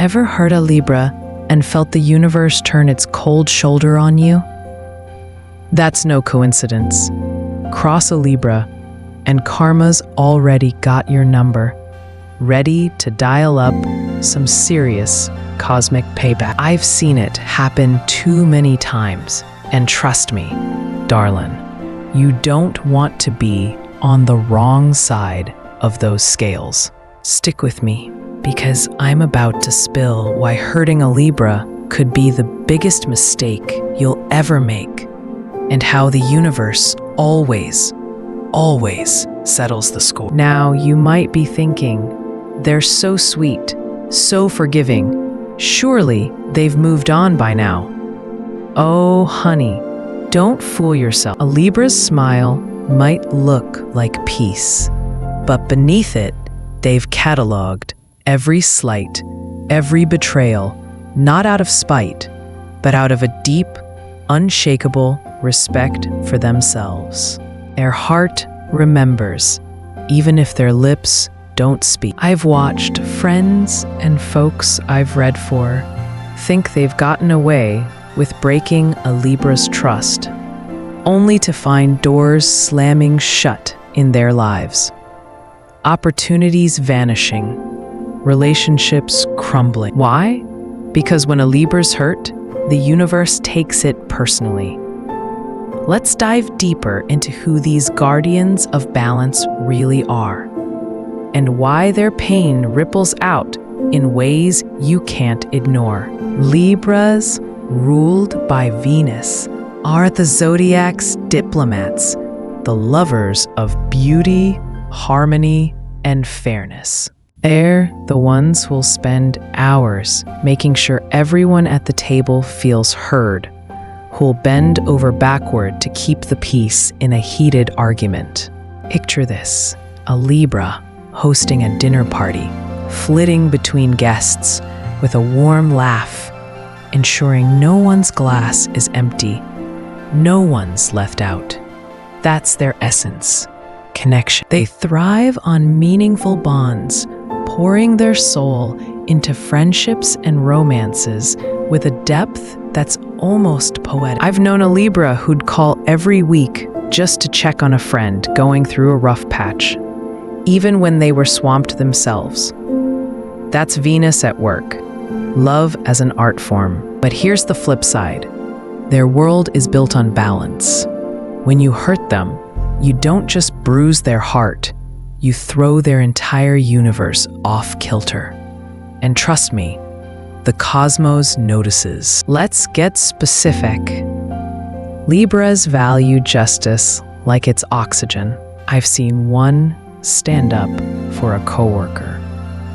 Ever heard a Libra and felt the universe turn its cold shoulder on you? That's no coincidence. Cross a Libra, and karma's already got your number, ready to dial up some serious cosmic payback. I've seen it happen too many times, and trust me, darling, you don't want to be on the wrong side of those scales. Stick with me, because I'm about to spill why hurting a Libra could be the biggest mistake you'll ever make, and how the universe always settles the score. Now, you might be thinking, they're so sweet, so forgiving. Surely they've moved on by now. Oh, honey, don't fool yourself. A Libra's smile might look like peace, but beneath it, they've cataloged every slight, every betrayal, not out of spite, but out of a deep, unshakable respect for themselves. Their heart remembers, even if their lips don't speak. I've watched friends and folks I've read for think they've gotten away with breaking a Libra's trust, only to find doors slamming shut in their lives. Opportunities vanishing, relationships crumbling. Why? Because when a Libra's hurt, the universe takes it personally. Let's dive deeper into who these guardians of balance really are, and why their pain ripples out in ways you can't ignore. Libras, ruled by Venus, are the Zodiac's diplomats, the lovers of beauty, harmony, and fairness. They're the ones who'll spend hours making sure everyone at the table feels heard, who'll bend over backward to keep the peace in a heated argument. Picture this, a Libra hosting a dinner party, flitting between guests with a warm laugh, ensuring no one's glass is empty, no one's left out. That's their essence, connection. They thrive on meaningful bonds, pouring their soul into friendships and romances with a depth that's almost poetic. I've known a Libra who'd call every week just to check on a friend going through a rough patch, even when they were swamped themselves. That's Venus at work, love as an art form. But here's the flip side. Their world is built on balance. When you hurt them, you don't just bruise their heart, you throw their entire universe off kilter. And trust me, the cosmos notices. Let's get specific. Libras value justice like it's oxygen. I've seen one stand up for a coworker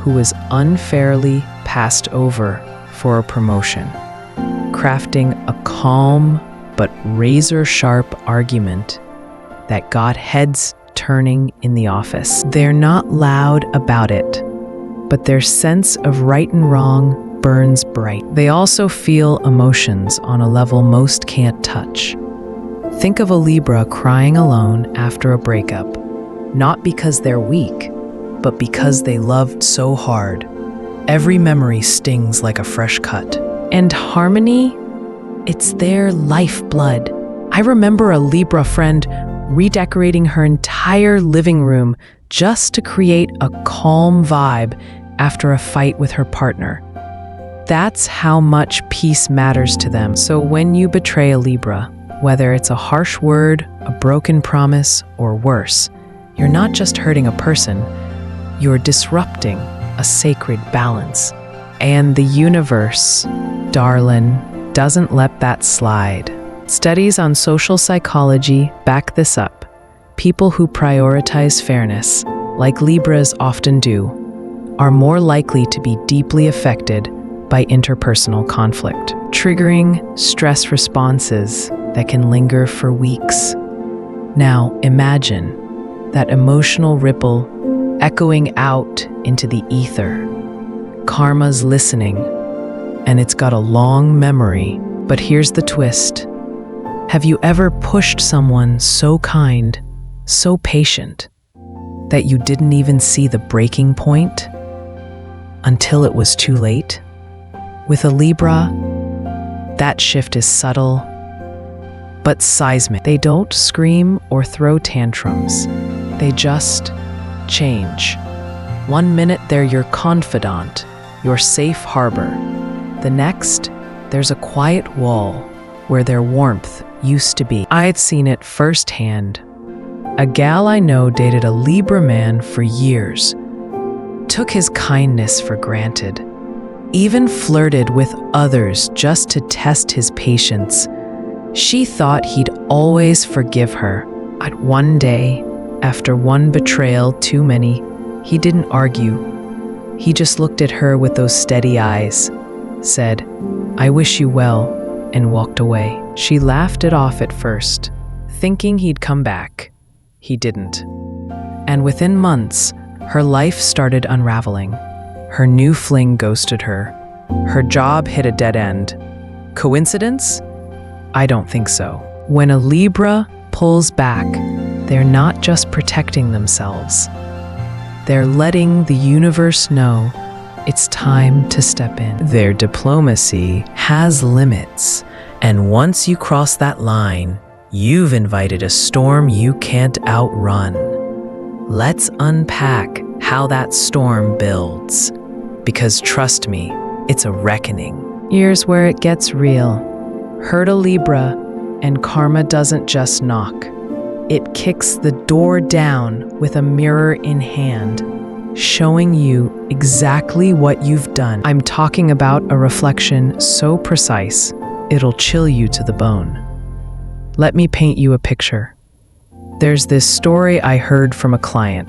who was unfairly passed over for a promotion, crafting a calm but razor-sharp argument that got heads turning in the office. They're not loud about it, but their sense of right and wrong burns bright. They also feel emotions on a level most can't touch. Think of a Libra crying alone after a breakup, not because they're weak, but because they loved so hard. Every memory stings like a fresh cut. And harmony? It's their lifeblood. I remember a Libra friend redecorating her entire living room just to create a calm vibe after a fight with her partner. That's how much peace matters to them. So when you betray a Libra, whether it's a harsh word, a broken promise, or worse, you're not just hurting a person, you're disrupting a sacred balance. And the universe, darling, doesn't let that slide. Studies on social psychology back this up. People who prioritize fairness, like Libras often do, are more likely to be deeply affected by interpersonal conflict, triggering stress responses that can linger for weeks. Now, imagine that emotional ripple echoing out into the ether. Karma's listening, and it's got a long memory. But here's the twist. Have you ever pushed someone so kind, so patient, that you didn't even see the breaking point until it was too late? With a Libra, that shift is subtle, but seismic. They don't scream or throw tantrums. They just change. 1 minute, they're your confidant, your safe harbor. The next, there's a quiet wall where their warmth used to be. I'd seen it firsthand. A gal I know dated a Libra man for years, took his kindness for granted, even flirted with others just to test his patience. She thought he'd always forgive her. But one day, after one betrayal too many, he didn't argue. He just looked at her with those steady eyes, said, "I wish you well," and walked away. She laughed it off at first, thinking he'd come back. He didn't. And within months, her life started unraveling. Her new fling ghosted her. Her job hit a dead end. Coincidence? I don't think so. When a Libra pulls back, they're not just protecting themselves. They're letting the universe know it's time to step in. Their diplomacy has limits, and once you cross that line, you've invited a storm you can't outrun. Let's unpack how that storm builds, because trust me, it's a reckoning. Here's where it gets real. Hurt a Libra, and karma doesn't just knock. It kicks the door down with a mirror in hand, showing you exactly what you've done. I'm talking about a reflection so precise, it'll chill you to the bone. Let me paint you a picture. There's this story I heard from a client,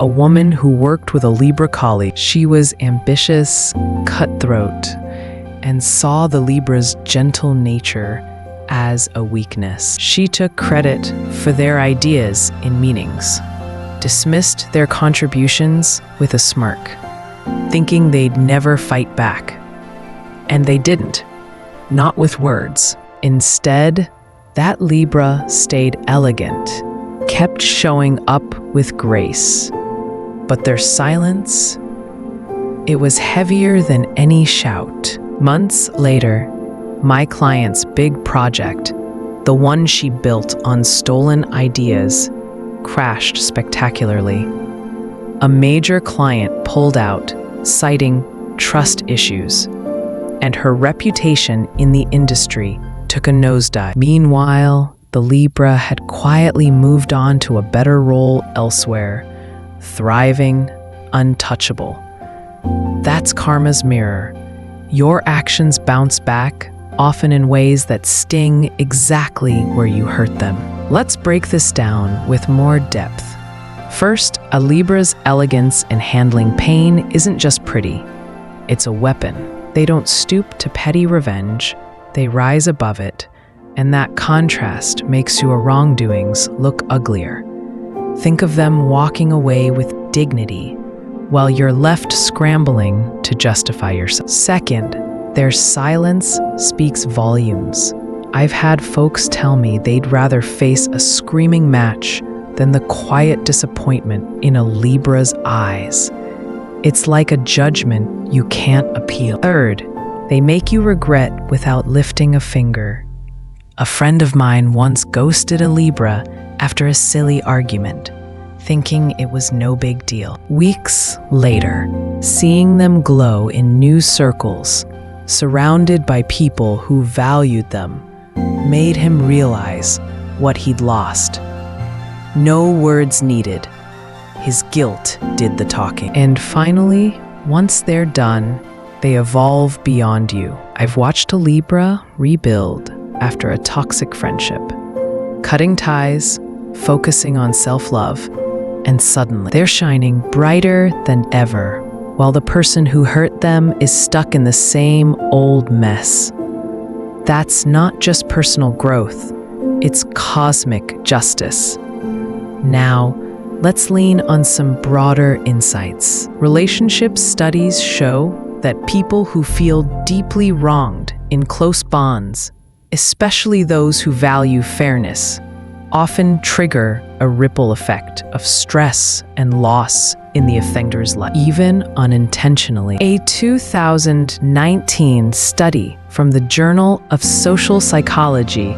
a woman who worked with a Libra colleague. She was ambitious, cutthroat, and saw the Libra's gentle nature as a weakness. She took credit for their ideas in meetings, dismissed their contributions with a smirk, thinking they'd never fight back. And they didn't, not with words. Instead, that Libra stayed elegant, kept showing up with grace. But their silence, it was heavier than any shout. Months later, my client's big project, the one she built on stolen ideas, crashed spectacularly. A major client pulled out, citing trust issues, and her reputation in the industry took a nosedive. Meanwhile, the Libra had quietly moved on to a better role elsewhere, thriving, untouchable. That's karma's mirror. Your actions bounce back, often in ways that sting exactly where you hurt them. Let's break this down with more depth. First, a Libra's elegance in handling pain isn't just pretty. It's a weapon. They don't stoop to petty revenge. They rise above it, and that contrast makes your wrongdoings look uglier. Think of them walking away with dignity, while you're left scrambling to justify yourself. Second, their silence speaks volumes. I've had folks tell me they'd rather face a screaming match than the quiet disappointment in a Libra's eyes. It's like a judgment you can't appeal. Third, they make you regret without lifting a finger. A friend of mine once ghosted a Libra after a silly argument, thinking it was no big deal. Weeks later, seeing them glow in new circles, surrounded by people who valued them, made him realize what he'd lost. No words needed. His guilt did the talking. And finally, once they're done, they evolve beyond you. I've watched a Libra rebuild after a toxic friendship, cutting ties, focusing on self-love, and suddenly they're shining brighter than ever, while the person who hurt them is stuck in the same old mess. That's not just personal growth, it's cosmic justice. Now, let's lean on some broader insights. Relationship studies show that people who feel deeply wronged in close bonds, especially those who value fairness, often trigger a ripple effect of stress and loss in the offender's life, even unintentionally. A 2019 study from the Journal of Social Psychology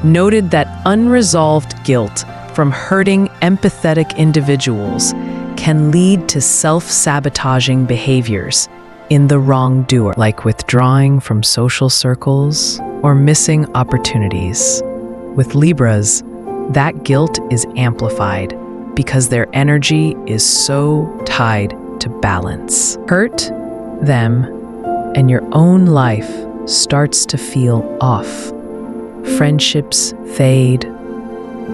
noted that unresolved guilt from hurting empathetic individuals can lead to self-sabotaging behaviors in the wrongdoer, like withdrawing from social circles or missing opportunities. With Libras, that guilt is amplified because their energy is so tied to balance. Hurt them, and your own life starts to feel off. Friendships fade,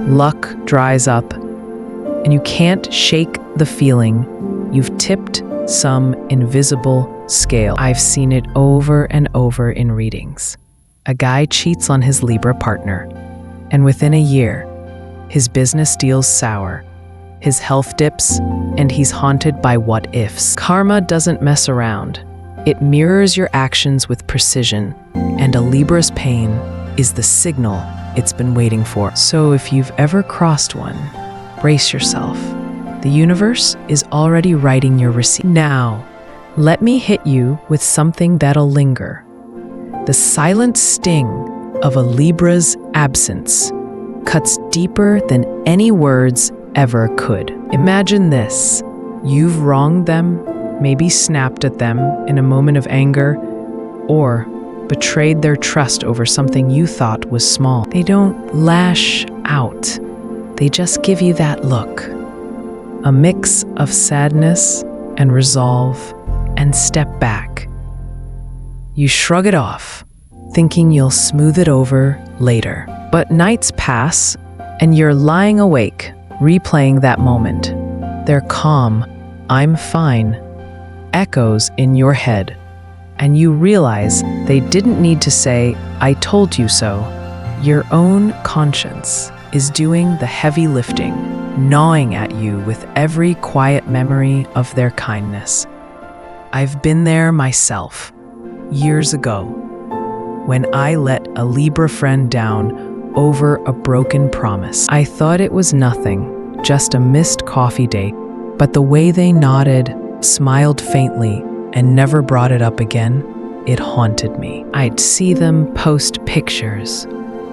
luck dries up, and you can't shake the feeling you've tipped some invisible scale. I've seen it over and over in readings. A guy cheats on his Libra partner, and within a year, his business deals sour, his health dips, and he's haunted by what-ifs. Karma doesn't mess around. It mirrors your actions with precision, and a Libra's pain is the signal it's been waiting for. So if you've ever crossed one, brace yourself. The universe is already writing your receipt. Now, let me hit you with something that'll linger. The silent sting of a Libra's absence cuts deeper than any words ever could. Imagine this. You've wronged them, maybe snapped at them in a moment of anger, or betrayed their trust over something you thought was small. They don't lash out. They just give you that look. A mix of sadness and resolve and step back. You shrug it off, thinking you'll smooth it over later. But nights pass, and you're lying awake, replaying that moment. Their calm, "I'm fine," echoes in your head, and you realize they didn't need to say, "I told you so." Your own conscience is doing the heavy lifting, gnawing at you with every quiet memory of their kindness. I've been there myself, years ago, when I let a Libra friend down over a broken promise. I thought it was nothing, just a missed coffee date, but the way they nodded, smiled faintly, and never brought it up again, it haunted me. I'd see them post pictures,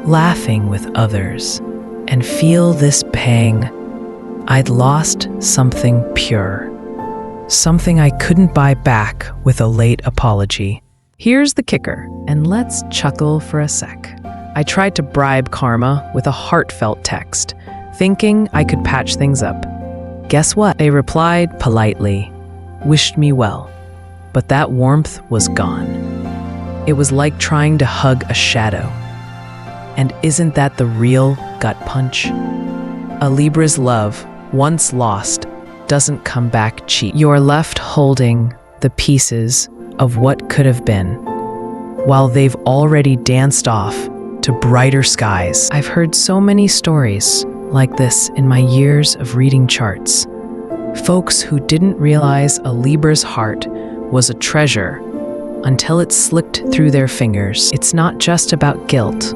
laughing with others, and feel this pang. I'd lost something pure, something I couldn't buy back with a late apology. Here's the kicker, and let's chuckle for a sec. I tried to bribe Karma with a heartfelt text, thinking I could patch things up. Guess what? They replied politely, wished me well, but that warmth was gone. It was like trying to hug a shadow. And isn't that the real gut punch? A Libra's love, once lost, doesn't come back cheap. You're left holding the pieces of what could have been, while they've already danced off to brighter skies. I've heard so many stories like this in my years of reading charts. Folks who didn't realize a Libra's heart was a treasure until it slipped through their fingers. It's not just about guilt.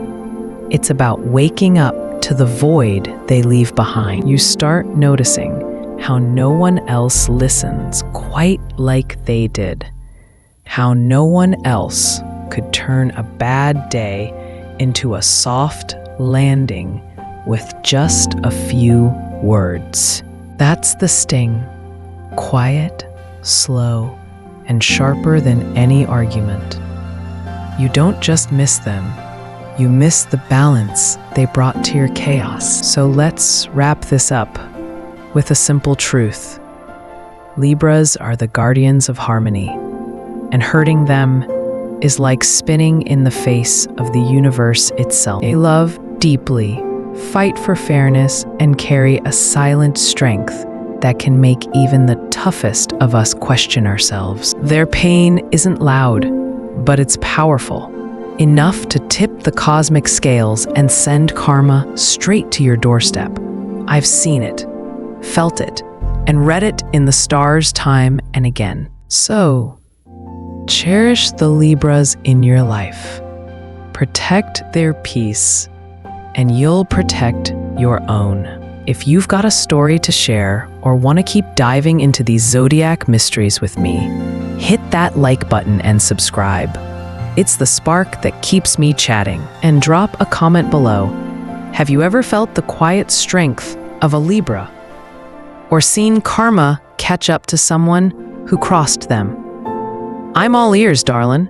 It's about waking up to the void they leave behind. You start noticing how no one else listens quite like they did. How no one else could turn a bad day into a soft landing with just a few words. That's the sting. Quiet, slow, and sharper than any argument. You don't just miss them, you miss the balance they brought to your chaos. So let's wrap this up with a simple truth. Libras are the guardians of harmony, and hurting them is like spinning in the face of the universe itself. They love deeply, fight for fairness, and carry a silent strength that can make even the toughest of us question ourselves. Their pain isn't loud, but it's powerful, enough to tip the cosmic scales and send karma straight to your doorstep. I've seen it, felt it, and read it in the stars time and again. So, cherish the Libras in your life. Protect their peace, and you'll protect your own. If you've got a story to share or want to keep diving into these zodiac mysteries with me, hit that like button and subscribe. It's the spark that keeps me chatting. And drop a comment below. Have you ever felt the quiet strength of a Libra? Or seen karma catch up to someone who crossed them? I'm all ears, darling.